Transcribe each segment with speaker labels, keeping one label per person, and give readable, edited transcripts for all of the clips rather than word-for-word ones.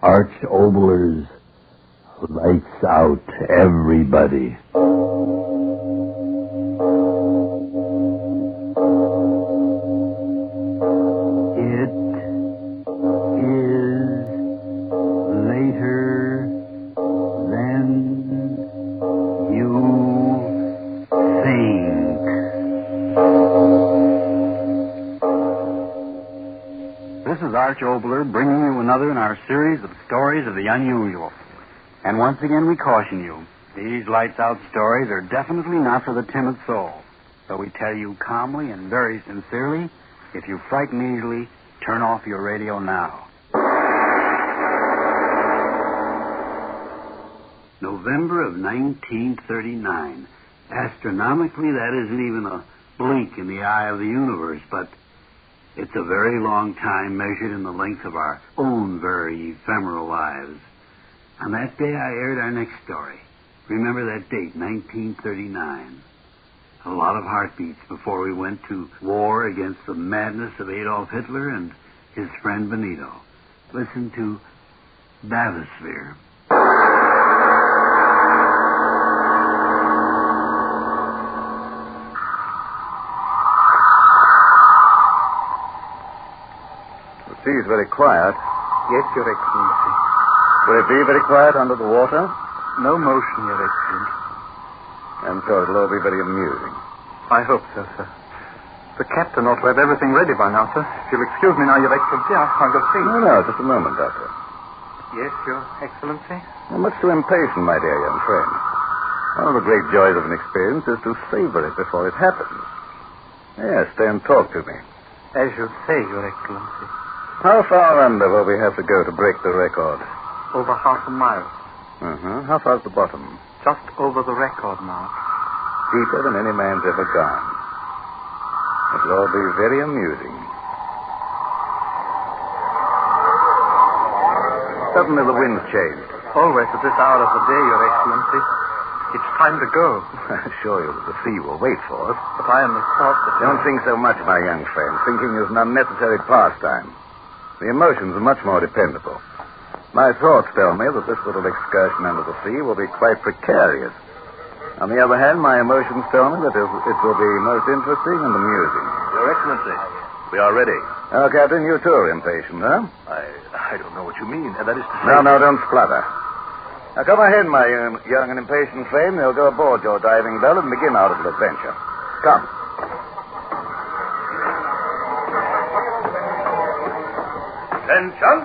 Speaker 1: Arch-Oboler's Lights Out, Everybody. It is later than you think.
Speaker 2: This is Arch-Oboler bringing you another in our series of stories of the unusual. And once again we caution you, these lights-out stories are definitely not for the timid soul. So we tell you calmly and very sincerely, if you frighten easily, turn off your radio now. November of 1939. Astronomically, that isn't even a blink in the eye of the universe, but it's a very long time measured in the length of our own very ephemeral lives. On that day, I aired our next story. Remember that date, 1939. A lot of heartbeats before we went to war against the madness of Adolf Hitler and his friend Benito. Listen to Bathysphere.
Speaker 3: The sea is very quiet.
Speaker 4: Yes, Your Excellency.
Speaker 3: Will it be very quiet under the water?
Speaker 4: No motion, Your Excellency.
Speaker 3: I'm sure it'll all be very amusing.
Speaker 4: I hope so, sir. The captain ought to have everything ready by now, sir. If you'll excuse me now, Your Excellency, I'll go see.
Speaker 3: No, just a moment, Doctor.
Speaker 4: Yes, Your Excellency?
Speaker 3: You're much too impatient, my dear young friend. One of the great joys of an experience is to savor it before it happens. Yes, stay and talk to me.
Speaker 4: As you say, Your Excellency.
Speaker 3: How far under will we have to go to break the record?
Speaker 4: Over half a mile.
Speaker 3: How far's the bottom?
Speaker 4: Just over the record mark.
Speaker 3: Deeper than any man's ever gone. It'll all be very amusing. Suddenly the wind's changed.
Speaker 4: Always at this hour of the day, Your Excellency. It's time to go.
Speaker 3: I assure you that the sea will wait for us.
Speaker 4: But I am thought that...
Speaker 3: Don't think so much, my young friend. Thinking is an unnecessary pastime. The emotions are much more dependable. My thoughts tell me that this little excursion under the sea will be quite precarious. On the other hand, my emotions tell me that it will be most interesting and amusing.
Speaker 5: Your Excellency, we are ready.
Speaker 3: Oh, Captain, you too are impatient, huh?
Speaker 5: I don't know what you mean. That is to say...
Speaker 3: No, don't splutter. Now, come ahead, my young and impatient friend. We'll go aboard your diving bell and begin our little adventure. Come.
Speaker 5: Attention!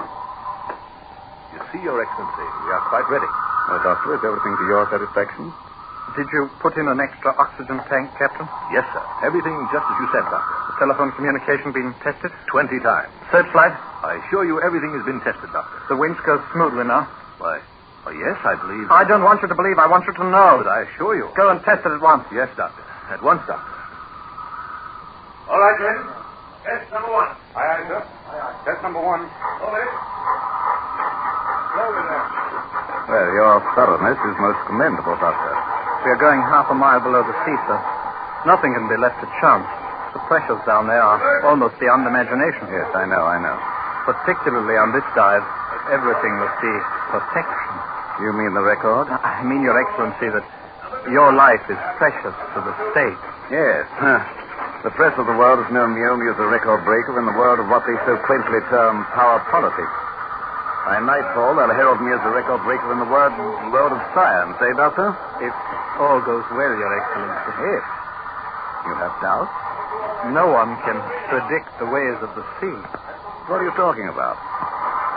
Speaker 5: You see, Your Excellency, we are quite ready.
Speaker 3: Well, Doctor, is everything to your satisfaction?
Speaker 4: Did you put in an extra oxygen tank, Captain?
Speaker 5: Yes, sir. Everything just as you said, Doctor.
Speaker 4: The telephone communication been tested?
Speaker 5: 20 times.
Speaker 4: Searchlight?
Speaker 5: I assure you everything has been tested, Doctor.
Speaker 4: The winch goes smoothly now.
Speaker 5: Why, yes, I believe...
Speaker 4: I don't want you to believe. I want you to know.
Speaker 5: But I assure you...
Speaker 4: Go and test it at once.
Speaker 5: Yes, Doctor. At once, Doctor.
Speaker 6: All right, men. Test number one.
Speaker 3: Aye, aye, sir.
Speaker 6: Aye, aye.
Speaker 3: Test number one.
Speaker 6: Over. Slowly there.
Speaker 3: Well, your thoroughness is most commendable, Doctor.
Speaker 4: We are going half a mile below the sea, sir. Nothing can be left to chance. The pressures down there are almost beyond imagination.
Speaker 3: Yes, I know.
Speaker 4: Particularly on this dive, everything must be protection.
Speaker 3: You mean the record?
Speaker 4: I mean, Your Excellency, that your life is precious to the state.
Speaker 3: Yes. The press of the world has known me only as a record breaker in the world of what they so quaintly term power politics. By nightfall, they'll herald me as a record breaker in the world of science, eh, Doctor?
Speaker 4: If all goes well, Your Excellency.
Speaker 3: If? You have doubts?
Speaker 4: No one can predict the ways of the sea.
Speaker 3: What are you talking about?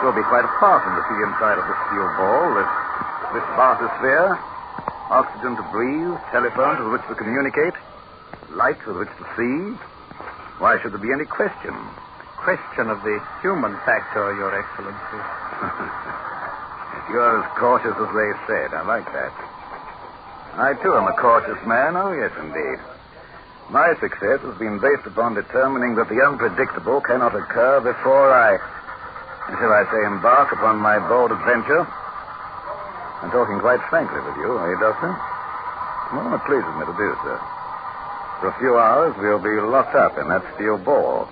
Speaker 3: We'll be quite apart from the sea inside of the steel ball, this bathysphere, oxygen to breathe, telephone with which to communicate, light with which to see. Why should there be any question?
Speaker 4: Question of the human factor, Your Excellency.
Speaker 3: You're as cautious as they said. I like that. I, too, am a cautious man. Oh, yes, indeed. My success has been based upon determining that the unpredictable cannot occur before until I say embark upon my bold adventure. I'm talking quite frankly with you, eh, Doctor? Well, it pleases me to do so. For a few hours, we'll be locked up in that steel ball.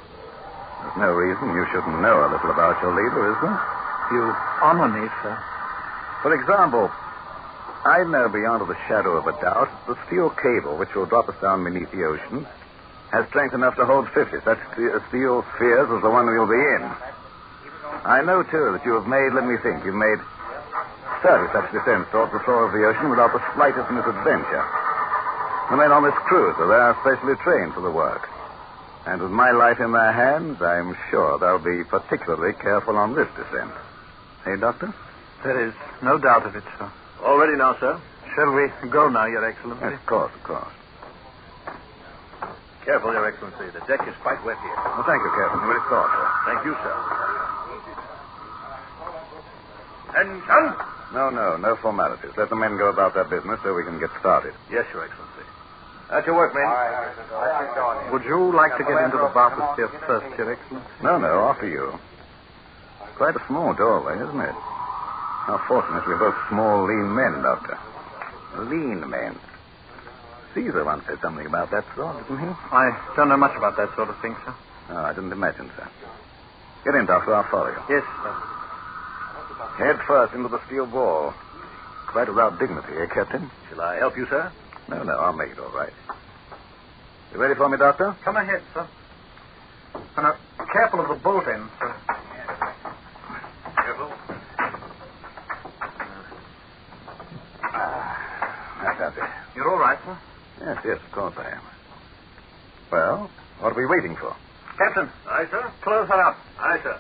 Speaker 3: There's no reason you shouldn't know a little about your leader, is there?
Speaker 4: You honor me, sir.
Speaker 3: For example, I know beyond a shadow of a doubt the steel cable which will drop us down beneath the ocean has strength enough to hold 50 such steel spheres as the one we'll be in. I know, too, that you've made 30 such descents towards the floor of the ocean without the slightest misadventure. The men on this cruiser, they are specially trained for the work. And with my life in their hands, I'm sure they'll be particularly careful on this descent. Hey, Doctor?
Speaker 4: There is no doubt of it, sir.
Speaker 5: All ready now, sir.
Speaker 4: Shall we go now, Your Excellency?
Speaker 3: Yes, of course, of course.
Speaker 5: Careful, Your Excellency. The deck is quite wet here.
Speaker 3: Well, thank you, Captain. What is thought, sir?
Speaker 5: Thank you, sir. Attention!
Speaker 3: No formalities. Let the men go about their business so we can get started.
Speaker 5: Yes, Your Excellency. At your work, men.
Speaker 4: Would you like to get into the Bathysphere first, Your Excellency?
Speaker 3: No, after you. Quite a small doorway, isn't it? How fortunate we're both small, lean men, Doctor. Lean men. Caesar once said something about that sort, didn't he?
Speaker 4: I don't know much about that sort of thing, sir.
Speaker 3: Oh, I didn't imagine, sir. Get in, Doctor. I'll follow you.
Speaker 4: Yes, sir.
Speaker 3: Head first into the steel wall. Quite a route dignity, eh, Captain?
Speaker 5: Shall I help you, sir?
Speaker 3: No, I'll make it all right. You ready for me, Doctor?
Speaker 4: Come ahead, sir. And careful of the bolt end, sir.
Speaker 5: Careful.
Speaker 3: That's it.
Speaker 4: You're all right, sir?
Speaker 3: Yes, of course I am. Well, what are we waiting for?
Speaker 4: Captain.
Speaker 5: Aye, sir.
Speaker 4: Close her up.
Speaker 5: Aye, sir.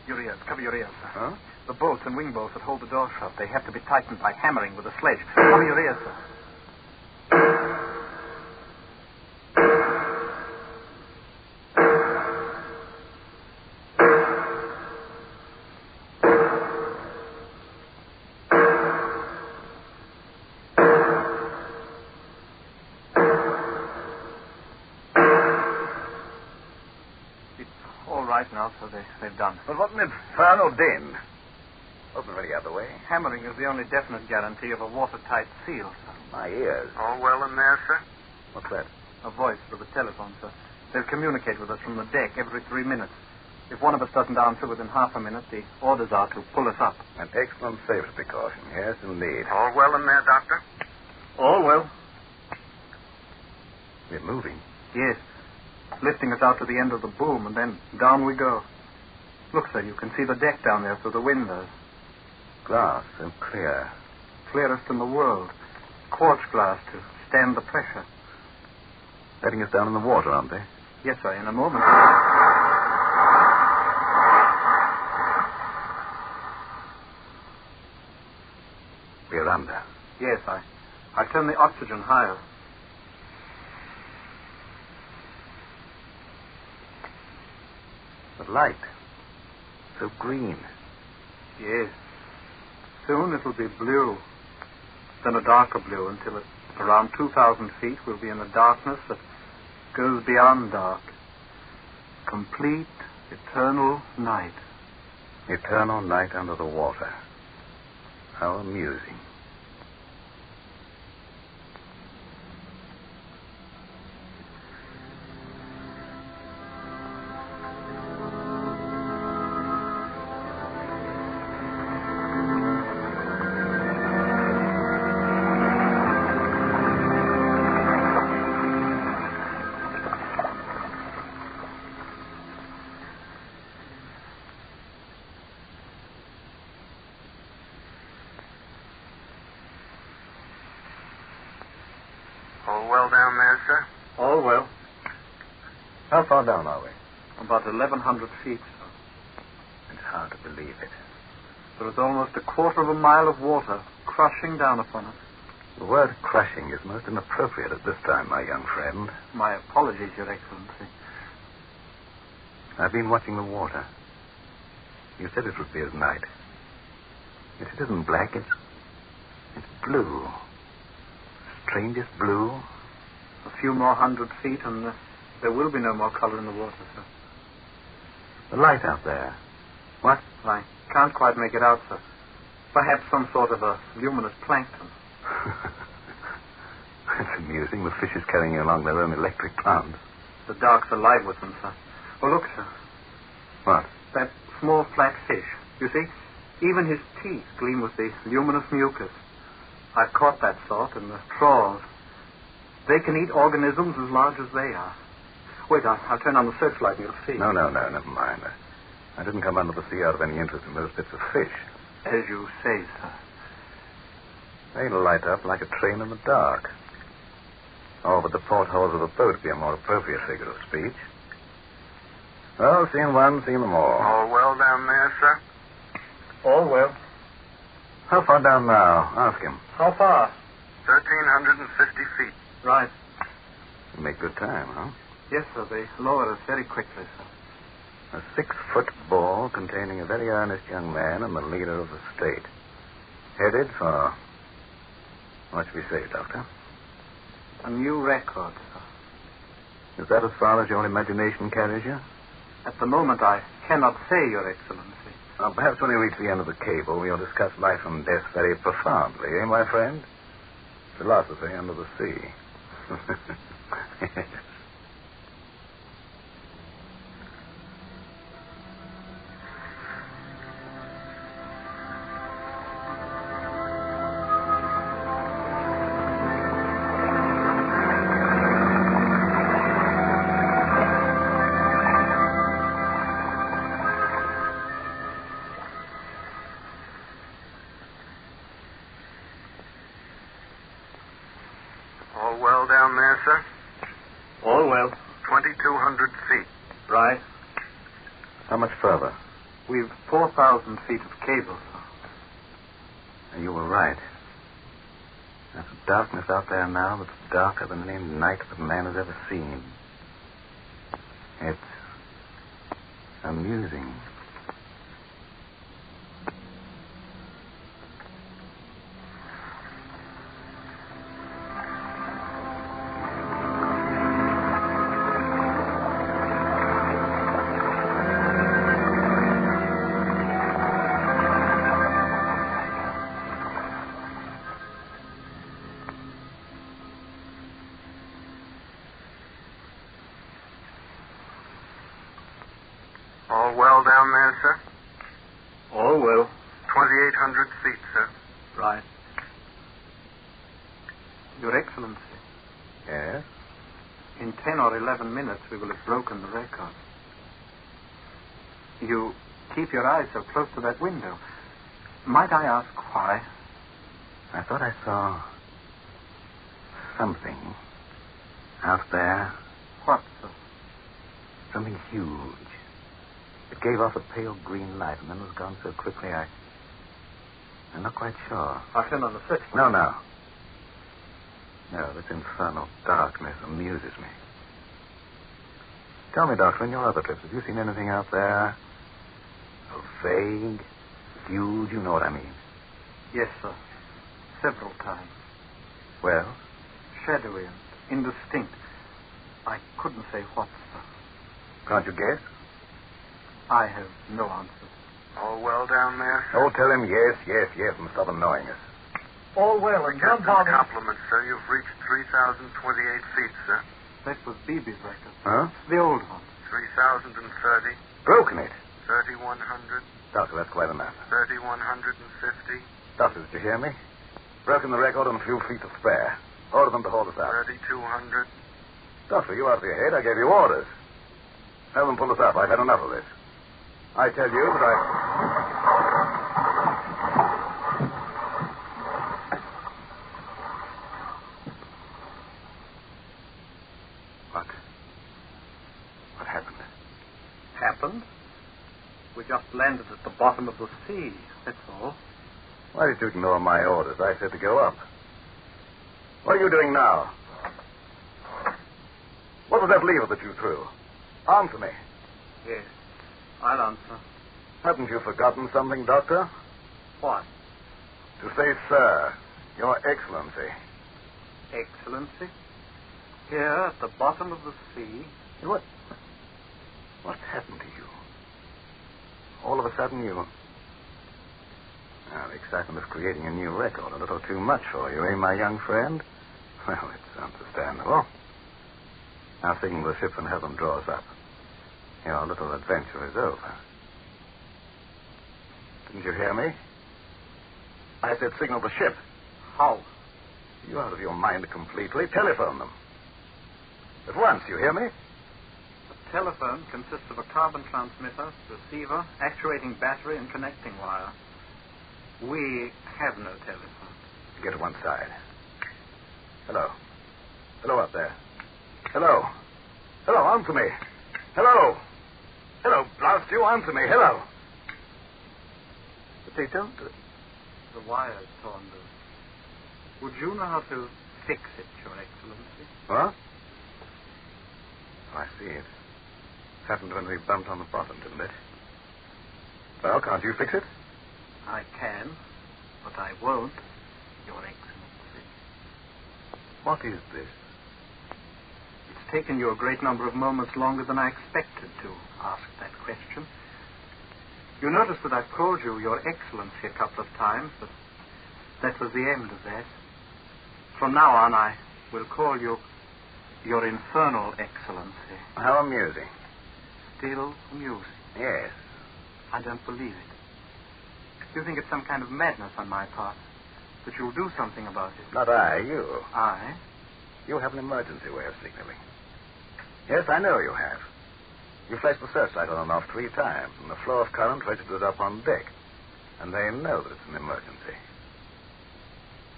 Speaker 4: Your ears. Cover your ears, sir.
Speaker 3: Huh?
Speaker 4: The bolts and wing bolts that hold the door shut, they have to be tightened by hammering with a sledge. Cover your ears, sir. Right now, so they've done.
Speaker 3: But what an infernal din. Open ready out of the way.
Speaker 4: Hammering is the only definite guarantee of a watertight seal, sir.
Speaker 3: My ears.
Speaker 7: All well in there, sir?
Speaker 3: What's that?
Speaker 4: A voice through the telephone, sir. They'll communicate with us from the deck every 3 minutes. If one of us doesn't answer within half a minute, the orders are to pull us up.
Speaker 3: An excellent safety precaution. Yes, indeed.
Speaker 7: All well in there, Doctor?
Speaker 4: All well.
Speaker 3: We're moving.
Speaker 4: Yes. Lifting us out to the end of the boom, and then down we go. Look, sir, you can see the deck down there through the windows.
Speaker 3: Glass so clear.
Speaker 4: Clearest in the world. Quartz glass to stand the pressure.
Speaker 3: Letting us down in the water, aren't they?
Speaker 4: Yes, sir, in a moment.
Speaker 3: We're under.
Speaker 4: Yes, I turn the oxygen higher.
Speaker 3: The light. So green.
Speaker 4: Yes. Soon it'll be blue. Then a darker blue until at around 2,000 feet we'll be in a darkness that goes beyond dark. Complete, eternal night.
Speaker 3: Eternal night under the water. How amusing.
Speaker 7: All well down there, sir?
Speaker 4: All well.
Speaker 3: How far down are we?
Speaker 4: About 1,100 feet, sir.
Speaker 3: It's hard to believe it.
Speaker 4: There is almost a quarter of a mile of water crushing down upon us.
Speaker 3: The word crushing is most inappropriate at this time, my young friend.
Speaker 4: My apologies, Your Excellency.
Speaker 3: I've been watching the water. You said it would be as night. Yet it isn't black, it's blue. Strangest blue.
Speaker 4: A few more 100 feet and there will be no more color in the water, sir.
Speaker 3: The light out there. What?
Speaker 4: I can't quite make it out, sir. Perhaps some sort of a luminous plankton.
Speaker 3: It's amusing. The fishes carrying along their own electric plants.
Speaker 4: The dark's alive with them, sir. Oh, look, sir.
Speaker 3: What?
Speaker 4: That small flat fish. You see, even his teeth gleam with the luminous mucus. I've caught that sort in the trawls. They can eat organisms as large as they are. Wait, I'll turn on the searchlight and you'll see.
Speaker 3: No, never mind. I didn't come under the sea out of any interest in those bits of fish.
Speaker 4: As you say, sir.
Speaker 3: They light up like a train in the dark. Oh, but the portholes of the boat would be a more appropriate figure of speech. Well, seeing one, seeing them all.
Speaker 7: All well down there, sir?
Speaker 4: All well.
Speaker 3: How far down now? Ask him.
Speaker 4: How far?
Speaker 7: 1,350 feet.
Speaker 4: Right.
Speaker 3: You make good time, huh?
Speaker 4: Yes, sir. They lowered us very quickly, sir.
Speaker 3: A 6-foot ball containing a very earnest young man and the leader of the state. Headed for... What should we say, Doctor?
Speaker 4: A new record, sir.
Speaker 3: Is that as far as your imagination carries you?
Speaker 4: At the moment, I cannot say, Your Excellency.
Speaker 3: Well, perhaps when we reach the end of the cable, we'll discuss life and death very profoundly, eh, my friend? Philosophy under the sea. Yes.
Speaker 7: All well down there, sir?
Speaker 4: All well.
Speaker 7: 2,200 feet.
Speaker 4: Right.
Speaker 3: How much further?
Speaker 4: We've 4,000 feet of cable, sir.
Speaker 3: You were right. There's a darkness out there now that's darker than any night that man has ever seen. It's amusing.
Speaker 7: All well down there, sir?
Speaker 4: All well.
Speaker 7: 2,800 feet, sir.
Speaker 4: Right. Your Excellency,
Speaker 3: Yes?
Speaker 4: in 10 or 11 minutes we will have broken the record. You keep your eyes so close to that window. Might I ask why?
Speaker 3: I thought I saw something out there.
Speaker 4: What, sir?
Speaker 3: Something huge. It gave off a pale green light and then was gone so quickly I'm not quite sure.
Speaker 4: I'll turn on the searchlight.
Speaker 3: No. No, this infernal darkness amuses me. Tell me, Doctor, in your other trips, have you seen anything out there? So vague, huge, you know what I mean.
Speaker 4: Yes, sir. Several times.
Speaker 3: Well?
Speaker 4: Shadowy and indistinct. I couldn't say what, sir.
Speaker 3: Can't you guess?
Speaker 4: I have no answer.
Speaker 7: All well down there, sir?
Speaker 3: Oh, tell him yes, and stop annoying us.
Speaker 4: All well, and
Speaker 7: Captain's compliments, sir. You've reached 3,028 feet, sir.
Speaker 4: That was Beebe's record.
Speaker 3: Huh?
Speaker 4: The old one.
Speaker 7: 3,030.
Speaker 3: Broken it.
Speaker 7: 3,100.
Speaker 3: Doctor, that's quite enough.
Speaker 7: 3,150.
Speaker 3: Doctor, did you hear me? Broken the record on a few feet to spare. Order them to hold us up.
Speaker 7: 3,200.
Speaker 3: Doctor, you out of your head. I gave you orders. Have them pull us up. I've had enough of this. I tell you that What happened?
Speaker 4: Happened? We just landed at the bottom of the sea, that's all.
Speaker 3: Why did you ignore my orders? I said to go up. What are you doing now? What was that lever that you threw? Answer me.
Speaker 4: Yes, I'll answer.
Speaker 3: Haven't you forgotten something, Doctor?
Speaker 4: What?
Speaker 3: To say, sir, Your Excellency.
Speaker 4: Excellency? Here at the bottom of the sea?
Speaker 3: What happened to you? All of a sudden, you... Now, the excitement of creating a new record, a little too much for you, eh, my young friend? Well, it's understandable. Now, signal the ship and have them draw us up. Your little adventure is over. Didn't you hear me? I said signal the ship.
Speaker 4: How?
Speaker 3: You out of your mind completely. Telephone them. At once, you hear me?
Speaker 4: The telephone consists of a carbon transmitter, receiver, actuating battery, and connecting wire. We have no telephone.
Speaker 3: Get to one side. Hello. Hello up there. Hello. Hello, answer me. Hello. Hello, blast you, answer me. Hello. But they don't.
Speaker 4: The wire is torn loose. Would you know how to fix it, Your Excellency?
Speaker 3: What? Oh, I see it. Happened when we bumped on the bottom, didn't it? Well, can't you fix it?
Speaker 4: I can, but I won't, Your Excellency.
Speaker 3: What is this?
Speaker 4: It's taken you a great number of moments longer than I expected to ask that question. You notice that I've called you Your Excellency a couple of times, but that was the end of that. From now on, I will call you Your Infernal Excellency.
Speaker 3: How amusing.
Speaker 4: Still amusing.
Speaker 3: Yes.
Speaker 4: I don't believe it. You think it's some kind of madness on my part, that you'll do something about it.
Speaker 3: Not I, you.
Speaker 4: I?
Speaker 3: You have an emergency way of signaling. Yes, I know you have. You flashed the searchlight on and off 3 times, and the flow of current registers up on deck. And they know that it's an emergency.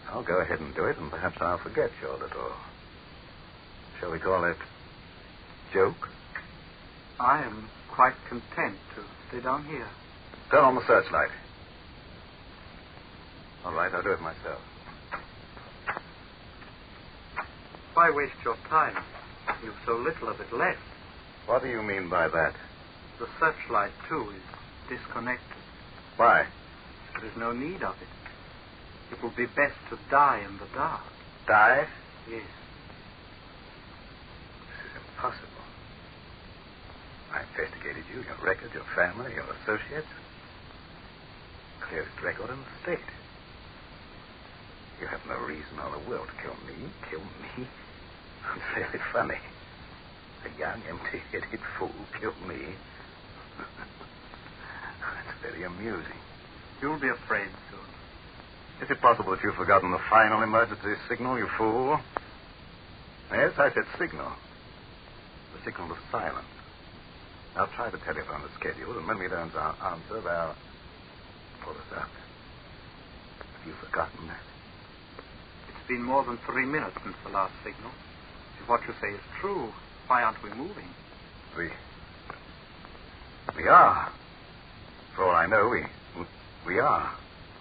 Speaker 3: I'll go ahead and do it, and perhaps I'll forget your little... shall we call it... joke?
Speaker 4: I am quite content to stay down here.
Speaker 3: Turn on the searchlight. All right, I'll do it myself.
Speaker 4: Why waste your time? You've so little of it left.
Speaker 3: What do you mean by that?
Speaker 4: The searchlight, too, is disconnected.
Speaker 3: Why?
Speaker 4: There is no need of it. It will be best to die in the dark.
Speaker 3: Die?
Speaker 4: Yes.
Speaker 3: This is impossible. I investigated you, your record, your family, your associates. Clearest record in the state. You have no reason or the will to kill me. Kill me? It's really funny. A young, empty-headed fool killed me. It's very amusing.
Speaker 4: You'll be afraid soon.
Speaker 3: Is it possible that you've forgotten the final emergency signal, you fool? Yes, I said signal. The signal of silence. I'll try the telephone as scheduled, and when we don't answer, they'll pull us up. Have you forgotten that?
Speaker 4: It's been more than 3 minutes since the last signal. If what you say is true, why aren't we moving?
Speaker 3: We are. For all I know, we are.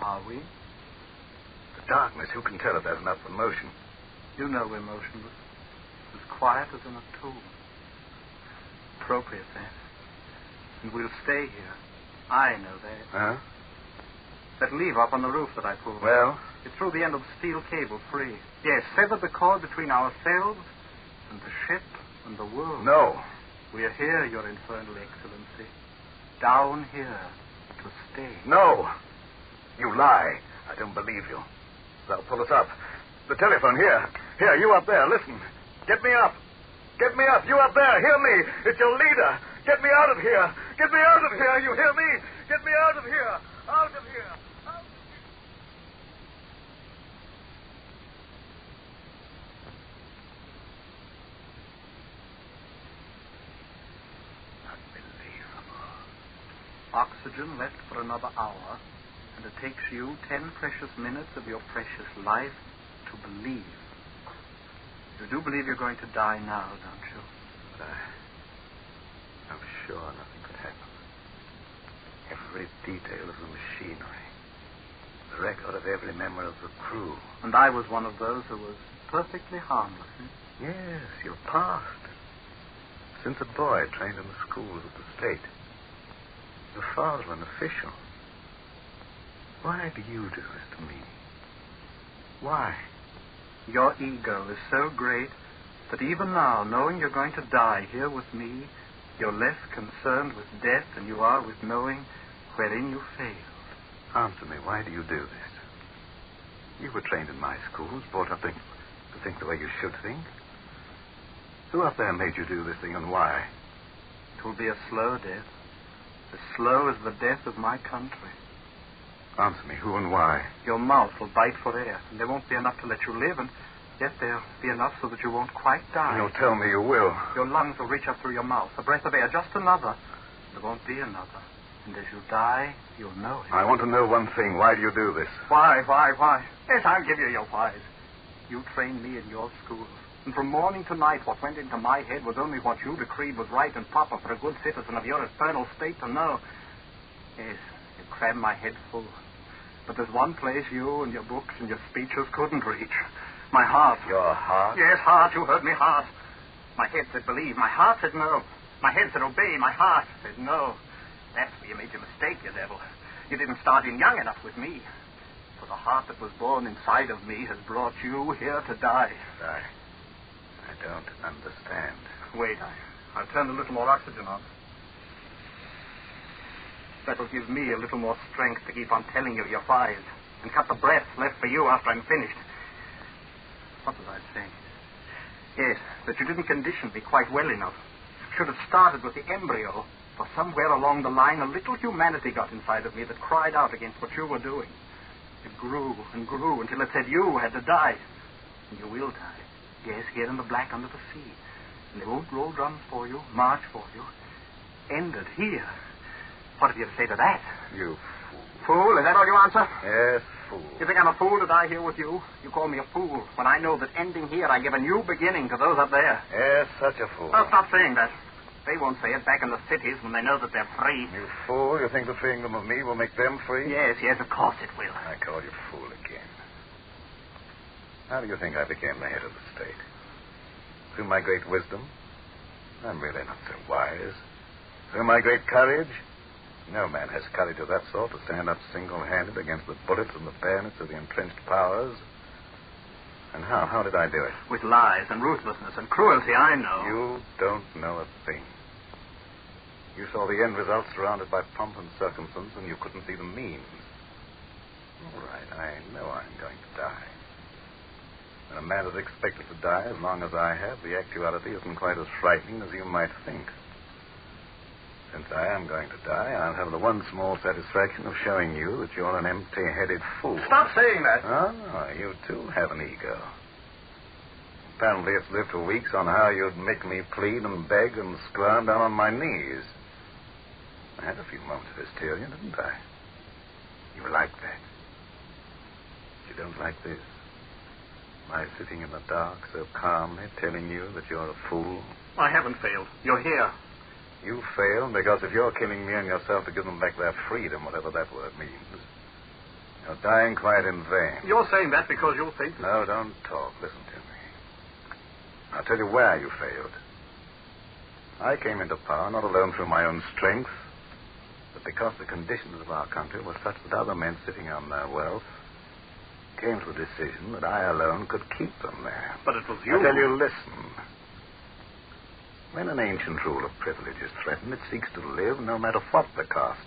Speaker 4: Are we?
Speaker 3: The darkness, who can tell if there's enough motion?
Speaker 4: You know we're motionless. As quiet as in a tomb. Appropriate, that. And we'll stay here. I know that.
Speaker 3: Huh?
Speaker 4: That lever up on the roof that I pulled.
Speaker 3: Well?
Speaker 4: It threw the end of the steel cable free. Yes, severed the cord between ourselves and the ship and the world.
Speaker 3: No.
Speaker 4: We are here, Your Infernal Excellency. Down here to stay.
Speaker 3: No. You lie. I don't believe you. They'll pull us up. The telephone, here. Here, you up there, listen. Get me up. Get me up. You up there, hear me. It's your leader. Get me out of here. Get me out of here. You hear me? Get me out of here. Out of here. Out of here. Unbelievable.
Speaker 4: Oxygen left for another hour, and it takes you 10 precious minutes of your precious life to believe. You do believe you're going to die now, don't you?
Speaker 3: But I'm sure nothing could happen. Every detail of the machinery. The record of every member of the crew.
Speaker 4: And I was one of those who was perfectly harmless.
Speaker 3: Yes, your past. Since a boy trained in the schools of the state. Your father an official. Why do you do this to me? Why?
Speaker 4: Your ego is so great that even now, knowing you're going to die here with me, you're less concerned with death than you are with knowing wherein you failed.
Speaker 3: Answer me, why do you do this? You were trained in my schools, brought up to think the way you should think. Who up there made you do this thing, and why?
Speaker 4: It will be a slow death. As slow as the death of my country.
Speaker 3: Answer me, who and why?
Speaker 4: Your mouth will bite for air, and there won't be enough to let you live, and yet there'll be enough so that you won't quite die.
Speaker 3: You'll tell me you will.
Speaker 4: Your lungs will reach up through your mouth, a breath of air, just another. There won't be another. And as you die, you'll know it.
Speaker 3: I want to know one thing. Why do you do this?
Speaker 4: Why? Yes, I'll give you your whys. You trained me in your schools. And from morning to night, what went into my head was only what you decreed was right and proper for a good citizen of your eternal state to know. Yes, you crammed my head full. But there's one place you and your books and your speeches couldn't reach. My heart.
Speaker 3: Your heart?
Speaker 4: Yes, heart. You heard me, heart. My head said believe. My heart said no. My head said obey. My heart said no. That's where you made your mistake, you devil. You didn't start in young enough with me. For the heart that was born inside of me has brought you here to die.
Speaker 3: I don't understand.
Speaker 4: Wait, I'll turn a little more oxygen on. That will give me a little more strength to keep on telling you your whys and cut the breath left for you after I'm finished. What was I saying? Yes, that you didn't condition me quite well enough. Should have started with the embryo, for somewhere along the line a little humanity got inside of me that cried out against what you were doing. It grew and grew until it said you had to die. And you will die. Yes, here in the black under the sea. And they won't roll drums for you, march for you. Ended here. What have you to say to that?
Speaker 3: You
Speaker 4: Fool? Is that all you answer?
Speaker 3: Yes, fool.
Speaker 4: You think I'm a fool to die here with you? You call me a fool when I know that ending here I give a new beginning to those up there.
Speaker 3: Yes, such a fool.
Speaker 4: Well, stop saying that. They won't say it back in the cities when they know that they're free.
Speaker 3: You fool. You think the freeing them of me will make them free?
Speaker 4: Yes, of course it will.
Speaker 3: I call you fool again. How do you think I became the head of the state? Through my great wisdom? I'm really not so wise. Through my great courage? No man has courage of that sort to stand up single-handed against the bullets and the bayonets of the entrenched powers. And how? How did I do it?
Speaker 4: With lies and ruthlessness and cruelty, I know.
Speaker 3: You don't know a thing. You saw the end result surrounded by pomp and circumstance, and you couldn't see the means. All right, I know I'm going to die. When a man is expected to die as long as I have, the actuality isn't quite as frightening as you might think. Since I am going to die, I'll have the one small satisfaction of showing you that you're an empty-headed fool.
Speaker 4: Stop saying that.
Speaker 3: Oh, you too have an ego. Apparently it's lived for weeks on how you'd make me plead and beg and squirm down on my knees. I had a few moments of hysteria, didn't I? You like that. You don't like this. My sitting in the dark so calmly telling you that you're a fool.
Speaker 4: I haven't failed. You're here.
Speaker 3: You failed because if you're killing me and yourself to give them back their freedom, whatever that word means, you're dying quite in vain.
Speaker 4: You're saying that because you think...
Speaker 3: No, don't talk. Listen to me. I'll tell you where you failed. I came into power not alone through my own strength, but because the conditions of our country were such that other men sitting on their wealth came to the decision that I alone could keep them there.
Speaker 4: But it was you...
Speaker 3: I tell you, listen. When an ancient rule of privilege is threatened, it seeks to live no matter what the cost.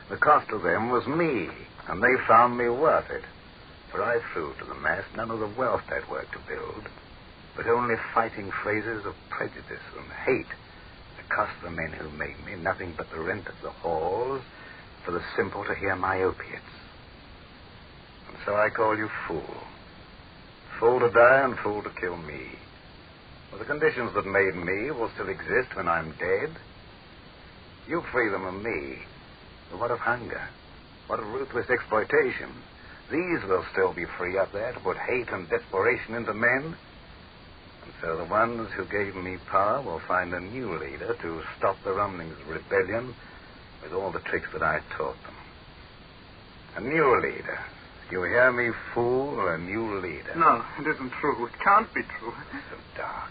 Speaker 3: The cost to them was me, and they found me worth it. For I threw to the mass none of the wealth they'd worked to build, but only fighting phrases of prejudice and hate that cost the men who made me nothing but the rent of the halls for the simple to hear my opiates. And so I call you fool. Fool to die and fool to kill me. Well, the conditions that made me will still exist when I'm dead. You free them of me. But what of hunger? What of ruthless exploitation? These will still be free up there to put hate and desperation into men. And so the ones who gave me power will find a new leader to stop the rumblings of rebellion with all the tricks that I taught them. A new leader. You hear me, fool? A new leader.
Speaker 4: No, it isn't true. It can't be true.
Speaker 3: It's so dark.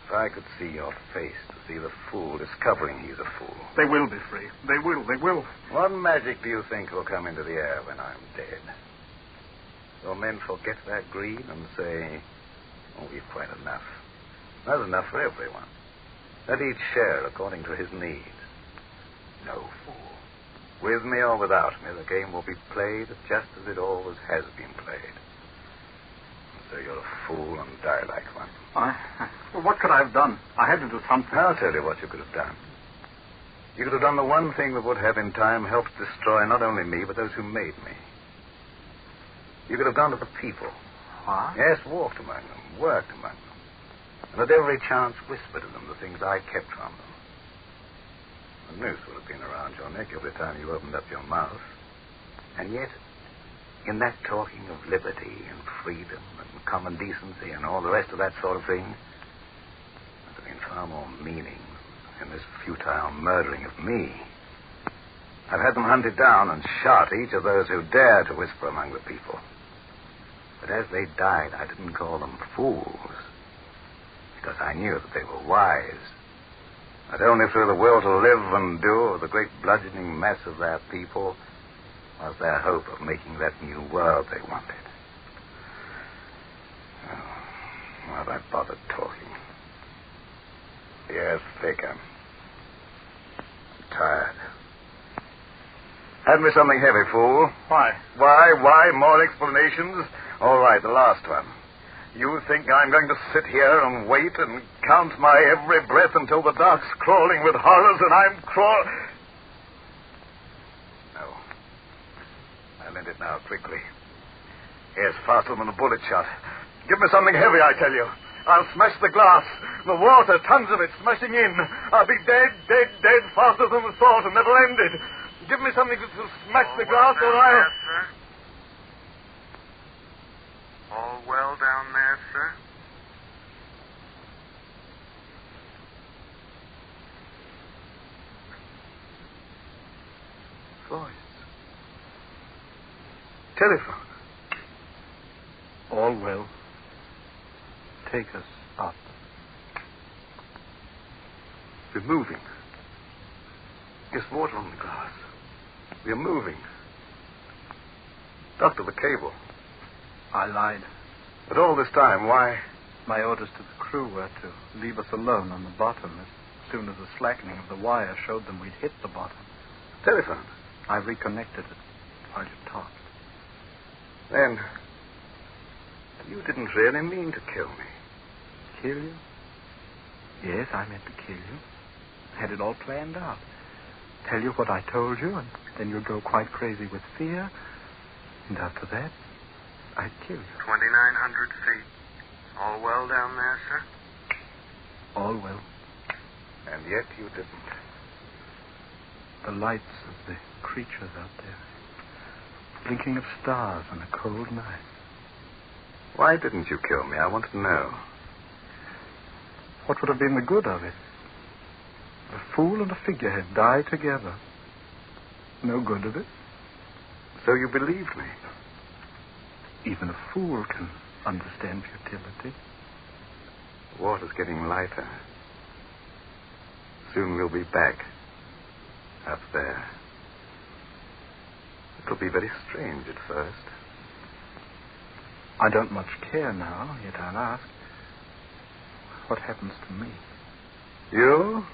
Speaker 3: If I could see your face, to see the fool discovering he's a fool.
Speaker 4: They will be free. They will.
Speaker 3: What magic do you think will come into the air when I'm dead? Will men forget their greed and say, oh, we've quite enough. That's enough for everyone. Let each share according to his needs. No, fool. With me or without me, the game will be played just as it always has been played. So you're a fool and die like one.
Speaker 4: Well, what could I have done? I had to do something.
Speaker 3: I'll tell you what you could have done. You could have done the one thing that would have in time helped destroy not only me, but those who made me. You could have gone to the people.
Speaker 4: What?
Speaker 3: Yes, walked among them, worked among them. And at every chance whispered to them the things I kept from them. The noose would have been around your neck every time you opened up your mouth. And yet, in that talking of liberty and freedom and common decency and all the rest of that sort of thing, there's been far more meaning in this futile murdering of me. I've had them hunted down and shot, each of those who dared to whisper among the people. But as they died, I didn't call them fools, because I knew that they were wise. That only through the will to live and do of the great bludgeoning mass of their people was their hope of making that new world they wanted. Oh, why have I bothered talking? Yes, thick. I'm tired. Hand me something heavy, fool.
Speaker 4: Why?
Speaker 3: Why? More explanations? All right, the last one. You think I'm going to sit here and wait and count my every breath until the dark's crawling with horrors and I'm No. I'll end it now, quickly. Yes, faster than a bullet shot. Give me something heavy, I tell you. I'll smash the glass. The water, tons of it, smashing in. I'll be dead, faster than the thought and never ended. Give me something to smash the glass or I'll...
Speaker 7: There, sir? All well down there, sir?
Speaker 3: Voice. Telephone.
Speaker 4: All well. Take us up.
Speaker 3: We're moving. There's water on the glass. We're moving. Doctor, the cable.
Speaker 4: I lied.
Speaker 3: But all this time, why?
Speaker 4: My orders to the crew were to leave us alone on the bottom as soon as the slackening of the wire showed them we'd hit the bottom.
Speaker 3: Telephone.
Speaker 4: I reconnected it while you talked.
Speaker 3: Then, you didn't really mean to kill me.
Speaker 4: Kill you? Yes, I meant to kill you. Had it all planned out. Tell you what I told you, and then you'd go quite crazy with fear. And after that, I'd kill you.
Speaker 7: 2,900 feet. All well down there, sir?
Speaker 4: All well.
Speaker 3: And yet you didn't.
Speaker 4: The lights of the creatures out there. Blinking of stars on a cold night.
Speaker 3: Why didn't you kill me? I want to know.
Speaker 4: What would have been the good of it? A fool and a figurehead die together. No good of it.
Speaker 3: So you believed me?
Speaker 4: Even a fool can understand futility.
Speaker 3: The water's getting lighter. Soon we'll be back. Up there. It'll be very strange at first.
Speaker 4: I don't much care now, yet I'll ask. What happens to me?
Speaker 3: You?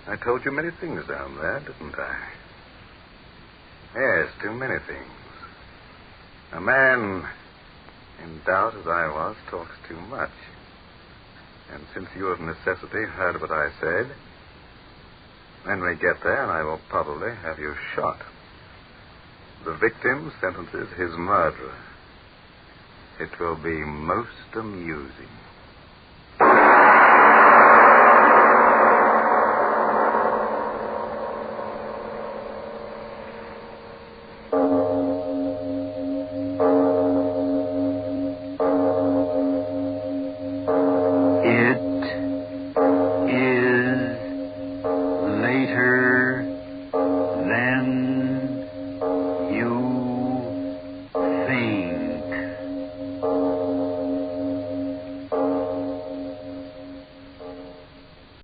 Speaker 3: I told you many things down there, didn't I? Yes, too many things. A man, in doubt as I was, talks too much. And since you of necessity heard what I said, when we get there, I will probably have you shot. The victim sentences his murderer. It will be most amusing.